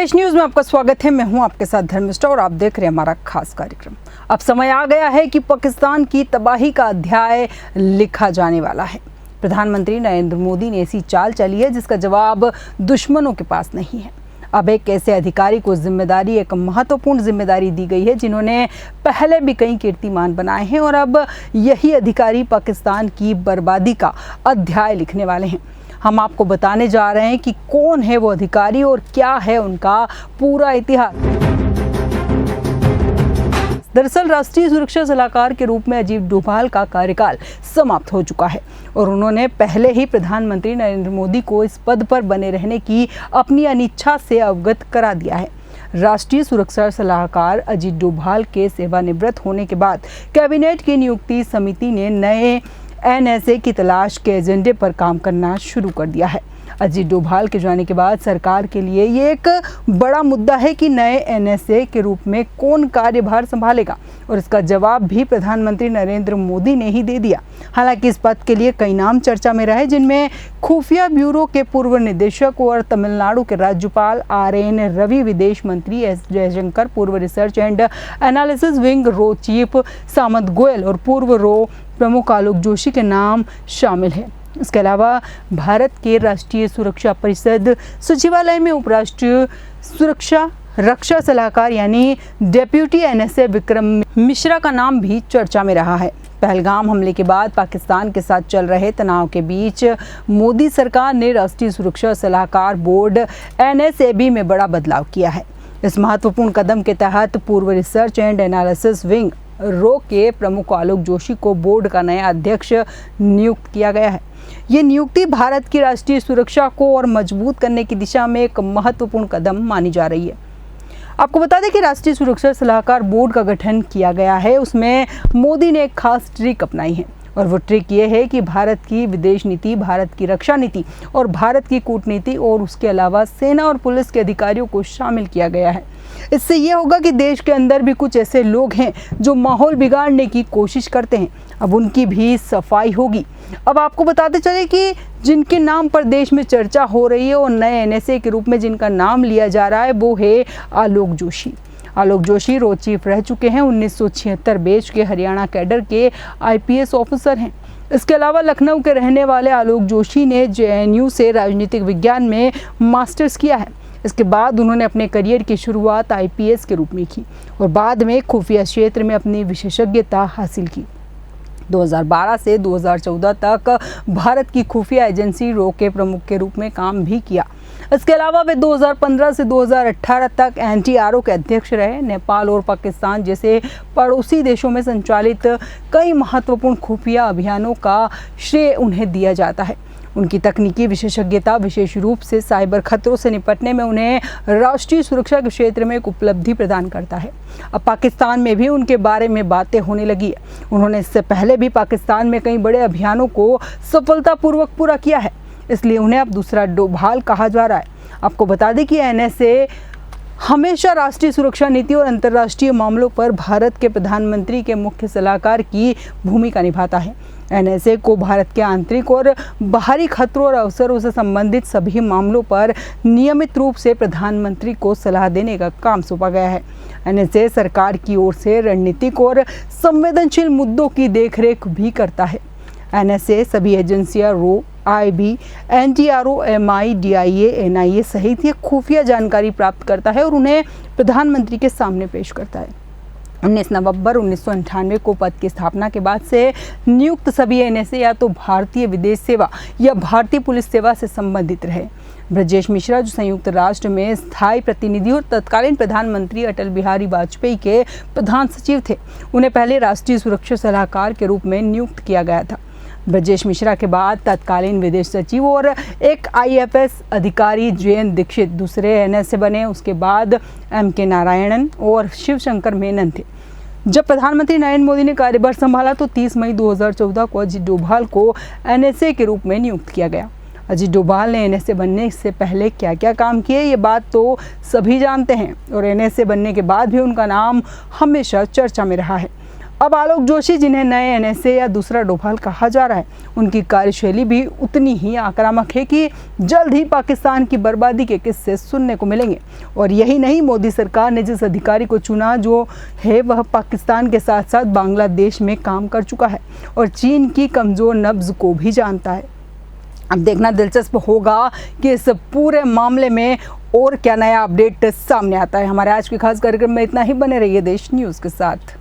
देश न्यूज में आपका स्वागत है। मैं हूं आपके साथ धर्मिष्ठा और आप देख रहे हैं हमारा खास कार्यक्रम। अब समय आ गया है कि पाकिस्तान की तबाही का अध्याय लिखा जाने वाला है। प्रधानमंत्री नरेंद्र मोदी ने ऐसी चाल चली है जिसका जवाब दुश्मनों के पास नहीं है। अब एक ऐसे अधिकारी को जिम्मेदारी, एक महत्वपूर्ण जिम्मेदारी दी गई है जिन्होंने पहले भी कई कीर्तिमान बनाए हैं और अब यही अधिकारी पाकिस्तान की बर्बादी का अध्याय लिखने वाले हैं। हम आपको बताने जा रहे हैं कि कौन है वो अधिकारी और क्या है उनका पूरा इतिहास। दरअसल राष्ट्रीय सुरक्षा सलाहकार के रूप में अजीत डोभाल का कार्यकाल समाप्त हो चुका है और उन्होंने पहले ही प्रधानमंत्री नरेंद्र मोदी को इस पद पर बने रहने की अपनी अनिच्छा से अवगत करा दिया है। राष्ट्रीय सुरक्षा सलाहकार अजीत डोभाल के सेवानिवृत्त होने के बाद कैबिनेट की नियुक्ति समिति ने नए एनएसए की तलाश के एजेंडे पर काम करना शुरू कर दिया है। अजीत डोभाल के जाने के बाद सरकार के लिए ये एक बड़ा मुद्दा है कि नए एनएसए के रूप में कौन कार्यभार संभालेगा और इसका जवाब भी प्रधानमंत्री नरेंद्र मोदी ने ही दे दिया। हालांकि इस पद के लिए कई नाम चर्चा में रहे, जिनमें खुफिया ब्यूरो के पूर्व निदेशक और तमिलनाडु के राज्यपाल RN रवि, विदेश मंत्री S जयशंकर, पूर्व रिसर्च एंड एनालिसिस विंग रो चीफ सामंत गोयल और पूर्व रो प्रमुख आलोक जोशी के नाम शामिल हैं। इसके अलावा भारत के राष्ट्रीय सुरक्षा परिषद सचिवालय में उपराष्ट्रीय सुरक्षा रक्षा सलाहकार यानी डेप्यूटी एनएसए विक्रम मिश्रा का नाम भी चर्चा में रहा है। पहलगाम हमले के बाद पाकिस्तान के साथ चल रहे तनाव के बीच मोदी सरकार ने राष्ट्रीय सुरक्षा सलाहकार बोर्ड NSAB में बड़ा बदलाव किया है। इस महत्वपूर्ण कदम के तहत पूर्व रिसर्च एंड एनालिसिस विंग रो के प्रमुख आलोक जोशी को बोर्ड का नया अध्यक्ष नियुक्त किया गया है। ये नियुक्ति भारत की राष्ट्रीय सुरक्षा को और मजबूत करने की दिशा में एक महत्वपूर्ण कदम मानी जा रही है। आपको बता दें कि राष्ट्रीय सुरक्षा सलाहकार बोर्ड का गठन किया गया है। उसमें मोदी ने एक खास ट्रिक अपनाई है और वो ट्रिक ये है कि भारत की विदेश नीति, भारत की रक्षा नीति और भारत की कूटनीति और उसके अलावा सेना और पुलिस के अधिकारियों को शामिल किया गया है। इससे ये होगा कि देश के अंदर भी कुछ ऐसे लोग हैं जो माहौल बिगाड़ने की कोशिश करते हैं, अब उनकी भी सफाई होगी। अब आपको बताते चले कि जिनके नाम पर देश में चर्चा हो रही है और नए एनएसए के रूप में जिनका नाम लिया जा रहा है वो है आलोक जोशी। आलोक जोशी रोड चीफ रह चुके हैं। 1976 बैच के हरियाणा कैडर के IPS ऑफिसर हैं। इसके अलावा लखनऊ के रहने वाले आलोक जोशी ने JNU से राजनीतिक विज्ञान में मास्टर्स किया है। इसके बाद उन्होंने अपने करियर की शुरुआत IPS के रूप में की और बाद में खुफिया क्षेत्र में अपनी विशेषज्ञता हासिल की। 2012 से 2014 तक भारत की खुफिया एजेंसी रो के प्रमुख के रूप में काम भी किया। इसके अलावा वे 2015 से 2018 तक NTRO के अध्यक्ष रहे। नेपाल और पाकिस्तान जैसे पड़ोसी देशों में संचालित कई महत्वपूर्ण खुफिया अभियानों का श्रेय उन्हें दिया जाता है। उनकी तकनीकी विशेषज्ञता विशेष रूप से साइबर खतरों से निपटने में उन्हें राष्ट्रीय सुरक्षा के क्षेत्र में एक उपलब्धि प्रदान करता है। अब पाकिस्तान में भी उनके बारे में बातें होने लगी है। उन्होंने इससे पहले भी पाकिस्तान में कई बड़े अभियानों को सफलतापूर्वक पूरा किया है, इसलिए उन्हें अब दूसरा डोभाल कहा जा रहा है। आपको बता दें कि NSA हमेशा राष्ट्रीय सुरक्षा नीति और अंतर्राष्ट्रीय मामलों पर भारत के प्रधानमंत्री के मुख्य सलाहकार की भूमिका निभाता है। NSA को भारत के आंतरिक और बाहरी खतरों और अवसरों से संबंधित सभी मामलों पर नियमित रूप से प्रधानमंत्री को सलाह देने का काम सौंपा गया है। NSA सरकार की ओर से रणनीतिक और संवेदनशील मुद्दों की देखरेख भी करता है। NSA सभी एजेंसियां रो, IB, NTRO, MI, DIA, NIA सहित ये खुफिया जानकारी प्राप्त करता है और उन्हें प्रधानमंत्री के सामने पेश करता है। 19 नवंबर 1998 को पद की स्थापना के बाद से नियुक्त सभी NSA या तो भारतीय विदेश सेवा या भारतीय पुलिस सेवा से संबंधित रहे। ब्रजेश मिश्रा जो संयुक्त राष्ट्र में स्थायी प्रतिनिधि और तत्कालीन प्रधानमंत्री अटल बिहारी वाजपेयी के प्रधान सचिव थे, उन्हें पहले राष्ट्रीय सुरक्षा सलाहकार के रूप में नियुक्त किया गया था। ब्रजेश मिश्रा के बाद तत्कालीन विदेश सचिव और एक IFS अधिकारी JN दीक्षित दूसरे NSA बने। उसके बाद MK नारायणन और शिवशंकर मेनन थे। जब प्रधानमंत्री नरेंद्र मोदी ने कार्यभार संभाला तो 30 मई 2014 को अजीत डोभाल को NSA के रूप में नियुक्त किया गया। अजीत डोभाल ने NSA बनने से पहले क्या क्या काम किए ये बात तो सभी जानते हैं और NSA बनने के बाद भी उनका नाम हमेशा चर्चा में रहा है। अब आलोक जोशी, जिन्हें नए एनएसए या दूसरा डोभाल कहा जा रहा है, उनकी कार्यशैली भी उतनी ही आक्रामक है कि जल्द ही पाकिस्तान की बर्बादी के किस्से सुनने को मिलेंगे। और यही नहीं, मोदी सरकार ने जिस अधिकारी को चुना जो है वह पाकिस्तान के साथ साथ बांग्लादेश में काम कर चुका है और चीन की कमज़ोर नब्ज़ को भी जानता है। अब देखना दिलचस्प होगा कि इस पूरे मामले में और क्या नया अपडेट सामने आता है। हमारे आज के खास कार्यक्रम में इतना ही। बने रहिए देश न्यूज़ के साथ।